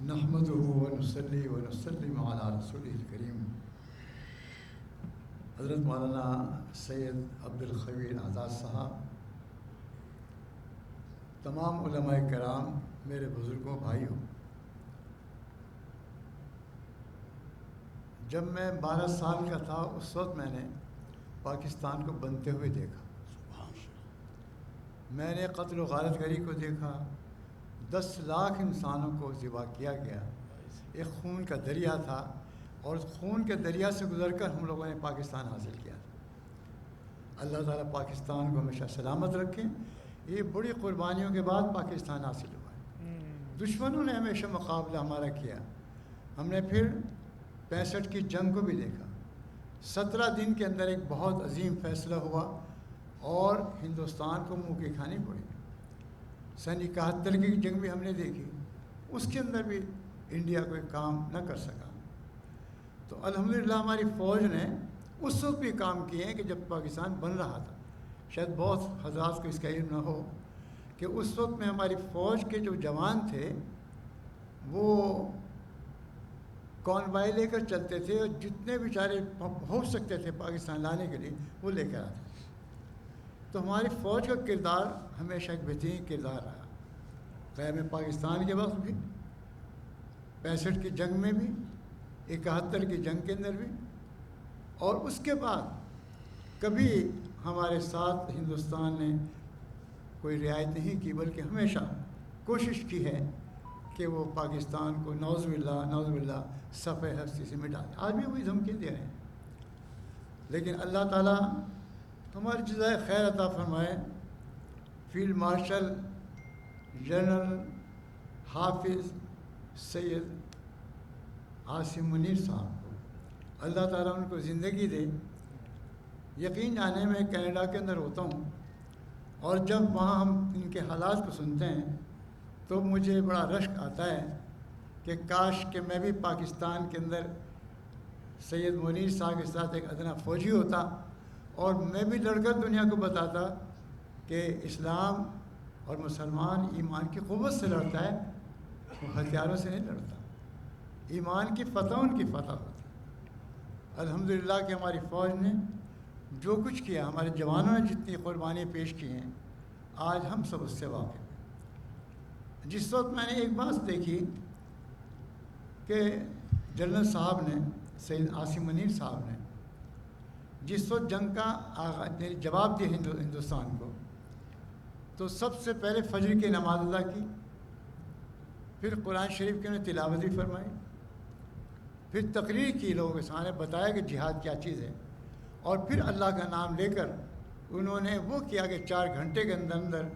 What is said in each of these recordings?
نحمده ونصلي ونسلم على رسوله الکریم حضرت مولانا سید عبدالخبیر آزاد صاحب، تمام علماء کرام، میرے بزرگوں، بھائیوں، جب میں 12 سال کا تھا اس وقت میں نے پاکستان کو بنتے ہوئے دیکھا. میں نے قتل و غارت گری کو دیکھا. 10 لاکھ انسانوں کو ذبح کیا گیا. ایک خون کا دریا تھا اور خون کے دریا سے گزر کر ہم لوگوں نے پاکستان حاصل کیا. اللہ تعالیٰ پاکستان کو ہمیشہ سلامت رکھیں. یہ بڑی قربانیوں کے بعد پاکستان حاصل ہوا ہے. دشمنوں نے ہمیشہ مقابلہ ہمارا کیا. ہم نے پھر 65 کی جنگ کو بھی دیکھا. 17 دن کے اندر ایک بہت عظیم فیصلہ ہوا اور ہندوستان کو منہ کی کھانی پڑی. سن 71 کی جنگ بھی ہم نے دیکھی. اس کے اندر بھی انڈیا کوئی کام نہ کر سکا. تو الحمدللہ ہماری فوج نے اس وقت بھی کام کیے ہیں کہ جب پاکستان بن رہا تھا. شاید بہت حضرات کو اس کا علم نہ ہو کہ اس وقت میں ہماری فوج کے جو جوان تھے وہ کانوائے لے کر چلتے تھے اور جتنے بیچارے پہنچ سکتے تھے پاکستان لانے کے لیے وہ لے کر آتے تھے. تو ہماری فوج کا کردار ہمیشہ ایک بہترین کردار رہا. قیام پاکستان کے وقت بھی، 65 کی جنگ میں بھی، 71 کی جنگ کے اندر بھی، اور اس کے بعد کبھی ہمارے ساتھ ہندوستان نے کوئی رعایت نہیں کی، بلکہ ہمیشہ کوشش کی ہے کہ وہ پاکستان کو نعوذ باللہ صفحہ ہستی سے مٹا دیں. آج بھی وہی دھمکی دے رہے ہیں. لیکن اللہ تعالیٰ ہماری جزائے خیر عطا فرمائے. فیلڈ مارشل جنرل حافظ سید عاصم منیر صاحب کو اللہ تعالیٰ ان کو زندگی دے. یقین جانے میں کینیڈا کے اندر ہوتا ہوں اور جب وہاں ہم ان کے حالات کو سنتے ہیں تو مجھے بڑا رشک آتا ہے کہ کاش کہ میں بھی پاکستان کے اندر سید منیر صاحب کے ساتھ ایک ادنا فوجی ہوتا اور میں بھی لڑ کر دنیا کو بتاتا کہ اسلام اور مسلمان ایمان کی قوت سے لڑتا ہے، وہ ہتھیاروں سے نہیں لڑتا. ایمان کی فتح ان کی فتح ہوتی. الحمدللہ کہ ہماری فوج نے جو کچھ کیا، ہمارے جوانوں نے جتنی قربانی پیش کی ہیں، آج ہم سب اس سے واقف ہیں. جس وقت میں نے ایک بات دیکھی کہ جنرل صاحب نے، سید عاصم منیر صاحب نے جس وقت جنگ کا جواب دیا ہندوستان کو، تو سب سے پہلے فجر کی نماز ادا کی، پھر قرآن شریف کی انہیں تلاوت بھی فرمائی، پھر تقریر کی، لوگوں کے سامنے بتایا کہ جہاد کیا چیز ہے، اور پھر اللہ کا نام لے کر انہوں نے وہ کیا کہ 4 گھنٹے کے اندر اندر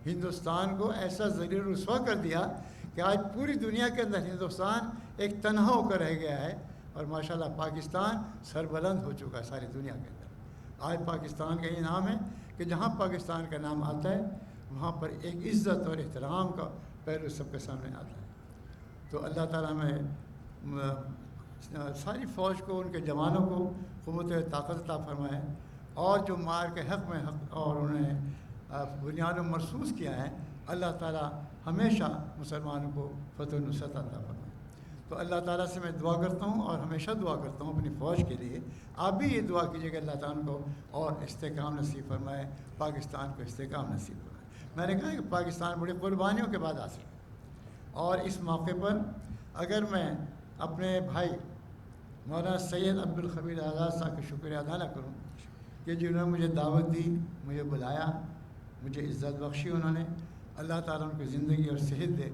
ہندوستان کو ایسا ذلیل و رسوا کر دیا کہ آج پوری دنیا کے اندر ہندوستان ایک تنہا ہو کر رہ گیا ہے. اور ماشاءاللہ پاکستان سربلند ہو چکا ہے ساری دنیا کے اندر. آج پاکستان کا یہ نام ہے کہ جہاں پاکستان کا نام آتا ہے وہاں پر ایک عزت اور احترام کا پہلو سب کے سامنے آتا ہے. تو اللہ تعالیٰ میں ساری فوج کو، ان کے جوانوں کو قوت و طاقت عطا فرمائے، اور جو مار کے حق میں حق اور انہیں بنیاد و مرسوس کیا ہے، اللہ تعالیٰ ہمیشہ مسلمانوں کو فتح و نصرت عطا فرمائے. تو اللہ تعالیٰ سے میں دعا کرتا ہوں اور ہمیشہ دعا کرتا ہوں اپنی فوج کے لیے. آپ بھی یہ دعا کیجیے کہ اللہ تعالیٰ کو اور استحکام نصیب فرمائے، پاکستان کو استحکام نصیب فرمائے. میں نے کہا کہ پاکستان بڑی قربانیوں کے بعد حاصل ہے، اور اس موقع پر اگر میں اپنے بھائی مولانا سید عبدالخبیر آزاد صاحب کا شکریہ ادا نہ کروں کہ جنہوں نے مجھے دعوت دی، مجھے بلایا، مجھے عزت بخشی انہوں نے. اللہ تعالیٰ ان کی زندگی اور صحت دے.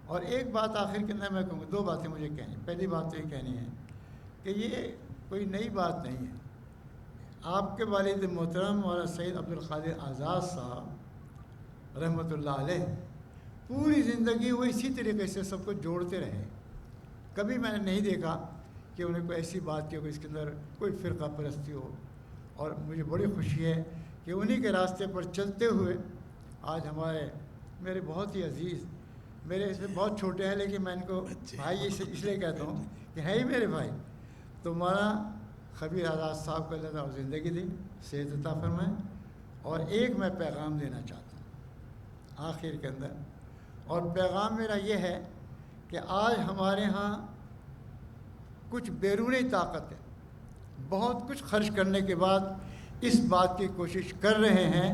اور ایک بات آخر کے اندر میں کہوں گا، 2 باتیں مجھے کہنی. پہلی بات تو یہ کہنی ہے کہ یہ کوئی نئی بات نہیں ہے. آپ کے والد محترم مولانا سید عبدالقادر آزاد صاحب رحمۃ اللہ علیہ پوری زندگی وہ اسی طریقے سے سب کو جوڑتے رہے. کبھی میں نے نہیں دیکھا کہ انہیں کوئی ایسی بات کی ہو کہ اس کے اندر کوئی فرقہ پرستی ہو. اور مجھے بڑی خوشی ہے کہ انہی کے راستے پر چلتے ہوئے آج ہمارے میرے بہت ہی عزیز، میرے سے بہت چھوٹے ہیں لیکن میں ان کو بھائی اس لیے کہتا ہوں کہ ہے ہی میرے بھائی. تو مولانا خبیر آزاد صاحب کو اللہ تعالیٰ زندگی دی، صحت عطا فرمائے. اور ایک میں پیغام دینا چاہتا ہوں آخر کے اندر، اور پیغام میرا یہ ہے کہ آج ہمارے ہاں کچھ بیرونی طاقت ہے، بہت کچھ خرچ کرنے کے بعد اس بات کی کوشش کر رہے ہیں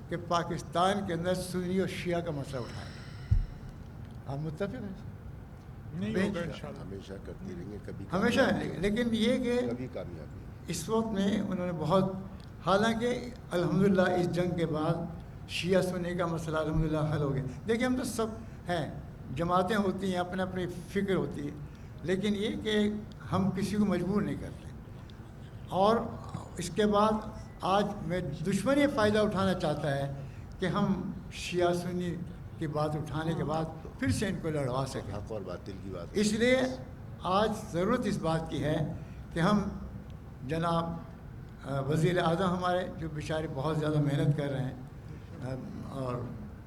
کہ پاکستان کے اندر سنی اور شیعہ کا مسئلہ اٹھائیں۔ آپ متفق ہیں؟ نہیں ہوگا انشاءاللہ، ہمیشہ کرتی رہیں گے، کبھی ہمیشہ، لیکن یہ کہ کبھی کامیابی اس وقت میں انہوں نے بہت، حالانکہ الحمدللہ اس جنگ کے بعد شیعہ سنی کا مسئلہ الحمدللہ حل ہو گیا۔ دیکھیں ہم تو سب ہیں، جماعتیں ہوتی ہیں، اپنے اپنی فکر ہوتی ہے، لیکن یہ کہ ہم کسی کو مجبور نہیں کرتے۔ اور اس کے بعد آج میں دشمن یہ فائدہ اٹھانا چاہتا ہے کہ ہم شیعہ سنی کی بات اٹھانے کے بعد پھر سے ان کو لڑوا سکیں۔ حق اور باطل کی بات، اس لیے آج ضرورت اس بات کی ہے کہ ہم جناب وزیر اعظم ہمارے جو بیچارے بہت زیادہ محنت کر رہے ہیں، اور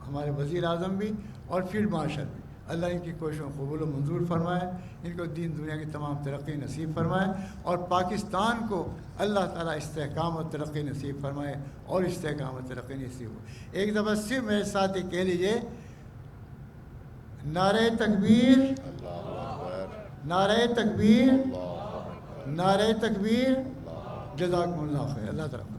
ہمارے وزیر اعظم بھی اور فیلڈ مارشل بھی، اللہ ان کی کوششوں کو قبول و منظور فرمائے، ان کو دین دنیا کی تمام ترقی نصیب فرمائے، اور پاکستان کو اللہ تعالیٰ استحکام و ترقی نصیب فرمائے، اور استحکام و ترقی نصیب ہو۔ ایک دفعہ صرف میرے ساتھ ہی کہہ لیجیے، نعرہ تکبیر، اللہ اکبر، نعرہ تکبیر، اللہ اکبر، نعرہ تکبیر، جزاکم اللہ خیر۔ اللہ تعالیٰ